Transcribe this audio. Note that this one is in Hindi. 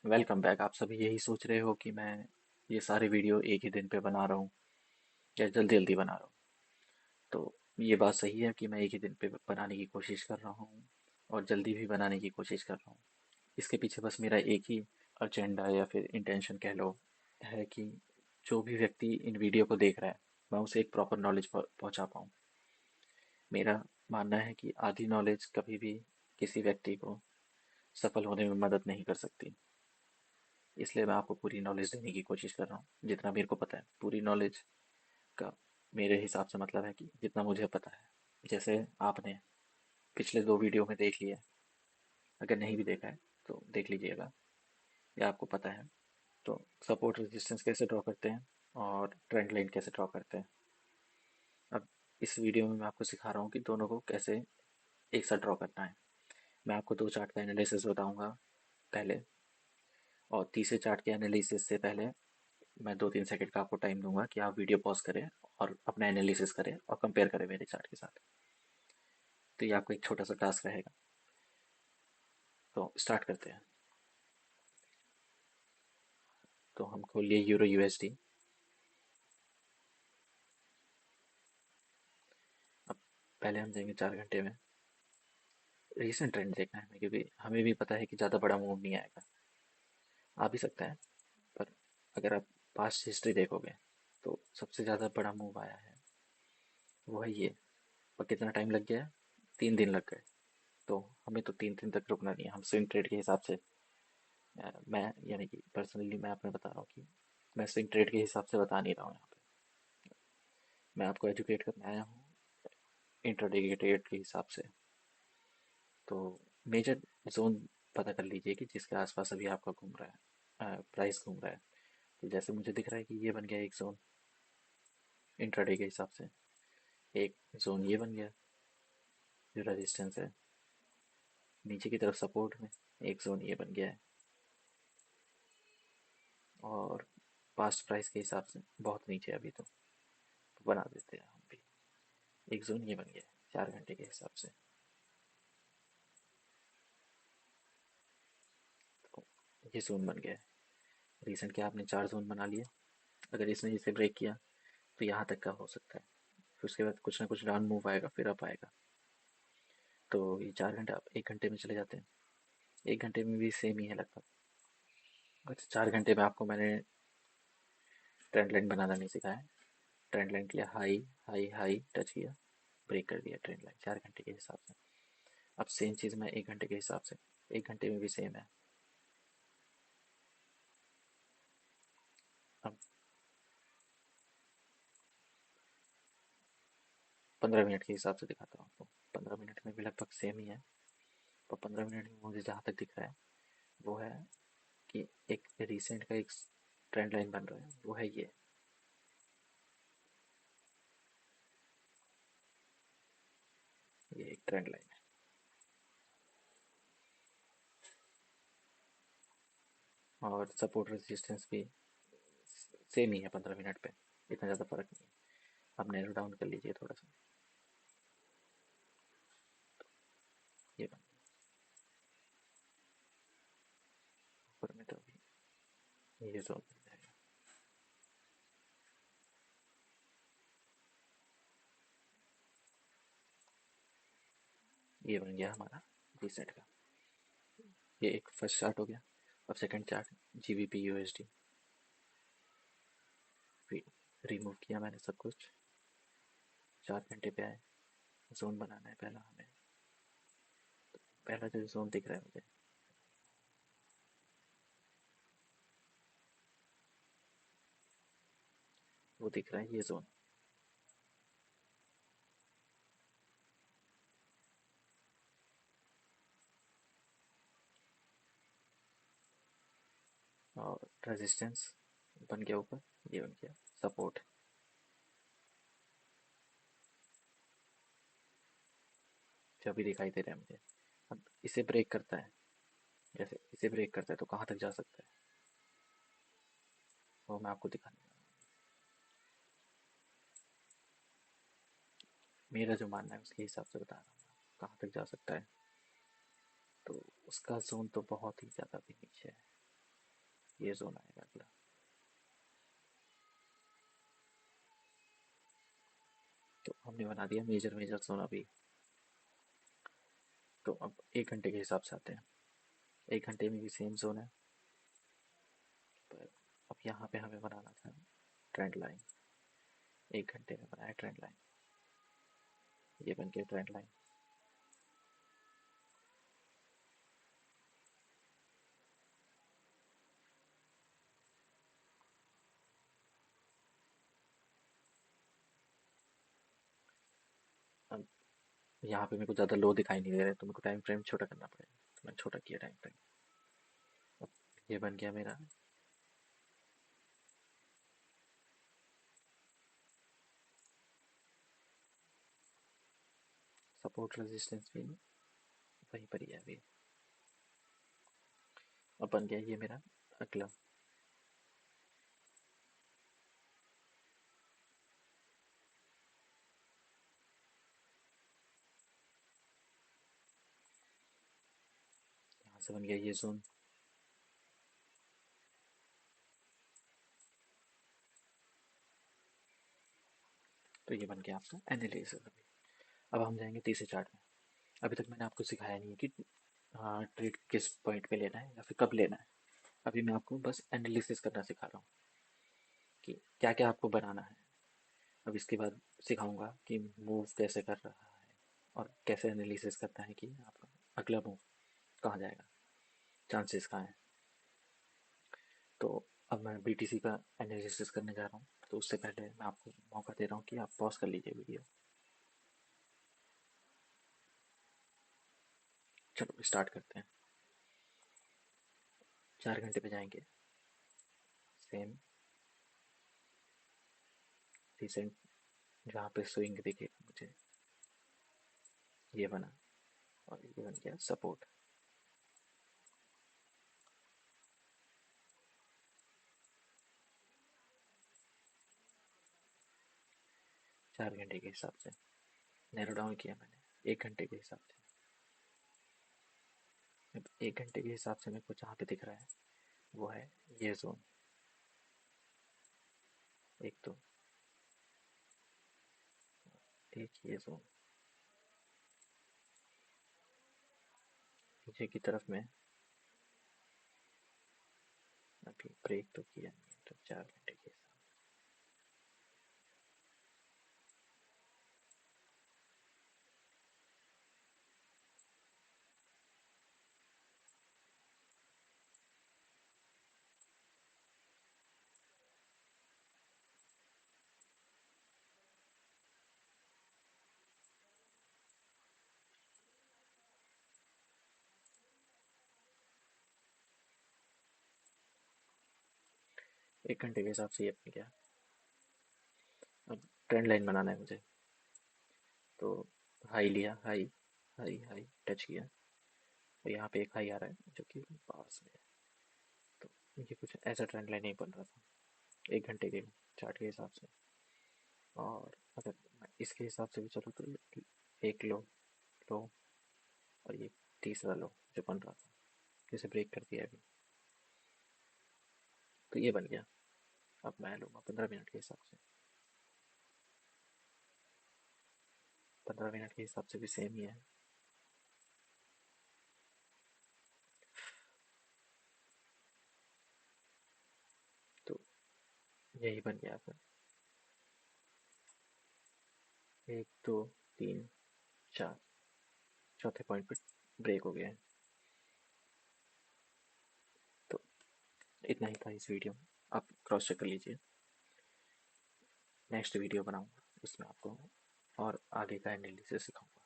Welcome back. आप सभी यही सोच रहे हो कि मैं ये सारे वीडियो एक ही दिन पे बना रहा हूँ या जल्दी जल्दी बना रहा हूँ। तो ये बात सही है कि मैं एक ही दिन पे बनाने की कोशिश कर रहा हूँ और जल्दी भी बनाने की कोशिश कर रहा हूँ। इसके पीछे बस मेरा एक ही एजेंडा या फिर इंटेंशन कह लो है कि जो भी व्यक्ति इन वीडियो को देख रहा है मैं उसे एक प्रॉपर नॉलेज पहुँचा पाऊँ। मेरा मानना है कि आधी नॉलेज कभी भी किसी व्यक्ति को सफल होने में मदद नहीं कर सकती। इसलिए मैं आपको पूरी नॉलेज देने की कोशिश कर रहा हूँ जितना मेरे को पता है। पूरी नॉलेज का मेरे हिसाब से मतलब है कि जितना मुझे पता है। जैसे आपने पिछले 2 वीडियो में देख लिया है, अगर नहीं भी देखा है तो देख लीजिएगा या आपको पता है। तो सपोर्ट रेजिस्टेंस कैसे ड्रॉ करते हैं और ट्रेंड लाइन कैसे ड्रॉ करते हैं। अब इस वीडियो में मैं आपको सिखा रहा हूँ कि दोनों को कैसे एक साथ ड्रॉ करना है। मैं आपको 2 चार्ट का एनालिसिस बताऊंगा पहले, और तीसरे चार्ट के एनालिसिस से पहले मैं 2-3 सेकंड का आपको टाइम दूंगा कि आप वीडियो पॉज करें और अपना एनालिसिस करें और कंपेयर करें मेरे चार्ट के साथ। तो ये आपको एक छोटा सा टास्क रहेगा। तो स्टार्ट करते हैं। तो हम खोल लिए यूरो यूएसडी। अब पहले हम जाएंगे 4 घंटे में। रिसेंट ट्रेंड देखना है हमें, क्योंकि हमें भी पता है कि ज़्यादा बड़ा मूव नहीं आएगा। आ भी सकता है, पर अगर आप पास्ट हिस्ट्री देखोगे तो सबसे ज़्यादा बड़ा मूव आया है वो है ये। और कितना टाइम लग गया है? 3 दिन लग गए। तो हमें तो 3 दिन तक रुकना नहीं है। हम स्विंग ट्रेड के हिसाब से मैं यानी कि पर्सनली मैं आपको बता रहा हूँ कि मैं स्विंग ट्रेड के हिसाब से बता नहीं रहा हूँ यहाँ पे। मैं आपको एजुकेट करने आया हूँ इंट्राडे के ट्रेड के हिसाब से। तो मेजर जोन पता कर लीजिए कि जिसके आसपास अभी आपका घूम रहा है, प्राइस घूम रहा है। तो जैसे मुझे दिख रहा है कि ये बन गया एक जोन इंट्राडे के हिसाब से। एक जोन ये बन गया जो रेजिस्टेंस है। नीचे की तरफ सपोर्ट में एक जोन ये बन गया है। और पास्ट प्राइस के हिसाब से बहुत नीचे अभी तो बना देते हैं हम भी। एक जोन ये बन गया है 4 घंटे के हिसाब से। तो ये जोन बन गया है। रिसेंट के आपने 4 जोन बना लिए। अगर इसने इसे ब्रेक किया तो यहाँ तक का हो सकता है। फिर उसके बाद कुछ ना कुछ डाउन मूव आएगा, फिर अप आएगा। तो ये 4 घंटे आप 1 घंटे में चले जाते हैं। 1 घंटे में भी सेम ही है लगभग। अच्छा, 4 घंटे में आपको मैंने ट्रेंड लाइन बनाना नहीं सिखाया। ट्रेंड लाइन किया, हाई हाई हाई टच किया, ब्रेक कर दिया ट्रेंड लाइन 4 घंटे के हिसाब से। अब सेम चीज़ मैं 1 घंटे के हिसाब से, 1 घंटे में भी सेम है। अब 15 मिनट के हिसाब से दिखाता हूँ आपको। 15 मिनट में भी लगभग सेम ही है। पर 15 मिनट में मुझे जहाँ तक दिख रहा है वो है कि एक रिसेंट का एक ट्रेंड लाइन बन रहा है, वो है ये एक ट्रेंड लाइन है। और सपोर्ट रेजिस्टेंस भी सेम ही है 15 मिनट पे। इतना ज़्यादा फर्क नहीं है। आप नैरो डाउन कर लीजिए थोड़ा सा। ये बन ऊपर में तो अभी ये जोन बन जाएगा। ये बन गया हमारा रिसेंट का। ये एक फर्स्ट चार्ट हो गया। अब second chart GBP USD. Remove किया मैंने सब कुछ। 4 घंटे पे आए। जोन बनाना है पहला हमें। पहला जो जोन दिख रहा है मुझे वो दिख रहा है ये जोन। और रेजिस्टेंस बन गया ऊपर। ये बन गया सपोर्ट। जो भी दिखाई दे रहा है मुझे। अब इसे ब्रेक करता है, जैसे इसे ब्रेक करता है तो कहाँ तक जा सकता है वो मैं आपको दिखाने वाला हूँ। मेरा जो मानना है उसके हिसाब से बता रहा हूँ कहाँ तक जा सकता है। तो उसका जोन तो बहुत ही ज़्यादा भी नीचे है। ये जोन आएगा अगला। तो हमने बना दिया मेजर मेजर जोन अभी। तो अब 1 घंटे के हिसाब से आते हैं। 1 घंटे में भी सेम जोन है, पर अब यहाँ पे हमें बनाना था ट्रेंड लाइन। 1 घंटे में बनाया ट्रेंड लाइन, ये बन गया ट्रेंड लाइन। अब यहाँ पे मेरे को ज़्यादा लो दिखाई नहीं दे रहा है, तो मेरे को टाइम फ्रेम छोटा करना पड़ेगा, तो मैंने छोटा किया टाइम फ्रेम। अब ये बन गया मेरा सपोर्ट रेजिस्टेंस भी वहीं पर ही है अभी। अब बन गया ये मेरा अगला। यहाँ से बन गया ये जोन। तो ये बन गया आपका एनालिसिस अभी। अब हम जाएंगे तीसरे चार्ट में। अभी तक मैंने आपको सिखाया नहीं है कि हाँ ट्रेड किस पॉइंट पे लेना है या फिर कब लेना है। अभी मैं आपको बस एनालिसिस करना सिखा रहा हूँ कि क्या क्या आपको बनाना है। अब इसके बाद सिखाऊंगा कि मूव कैसे कर रहा है और कैसे एनालिसिस करता है कि आपका अगला मूव कहाँ जाएगा, चांसेस कहाँ हैं। तो अब मैं बीटीसी का एनालिसिस करने जा रहा हूँ, तो उससे पहले मैं आपको मौका दे रहा हूँ कि आप पॉज कर लीजिए वीडियो। चलो स्टार्ट करते हैं। 4 घंटे पे जाएंगे। सेम रिसेंट जहाँ पे स्विंग दिखेगा मुझे, ये बना, और ये बन गया सपोर्ट। 4 घंटे के हिसाब से नैरो डाउन किया मैंने 1 घंटे के हिसाब से। अब 1 घंटे के हिसाब से मेरे को जहाँ पे दिख रहा है वो है ये जोन। एक तो एक ये जोन नीचे की तरफ में अभी ब्रेक तो किया नहीं है, तो 4 घंटे के हिसाब 1 घंटे के हिसाब से ये बन गया। अब ट्रेंड लाइन बनाना है मुझे, तो हाई लिया, हाई हाई हाई टच किया, तो यहाँ पे एक हाई आ रहा है जो कि पास में है। तो ये कुछ ऐसा ट्रेंड लाइन नहीं बन रहा था 1 घंटे के चार्ट के हिसाब से। और अगर मैं इसके हिसाब से भी चलूँ तो एक लो, लो, और ये तीसरा लो जो बन रहा था, जिसे ब्रेक कर दिया अभी, तो ये बन गया। अब मैं लूँगा 15 मिनट के हिसाब से। 15 मिनट के हिसाब से भी सेम ही है। तो यही बन गया फिर 1 2 3 4, चौथे पॉइंट पे ब्रेक हो गया है। तो इतना ही था इस वीडियो में, आप क्रॉस चेक कर लीजिए। नेक्स्ट वीडियो बनाऊंगा उसमें आपको और आगे का एनालिसिस सिखाऊंगा।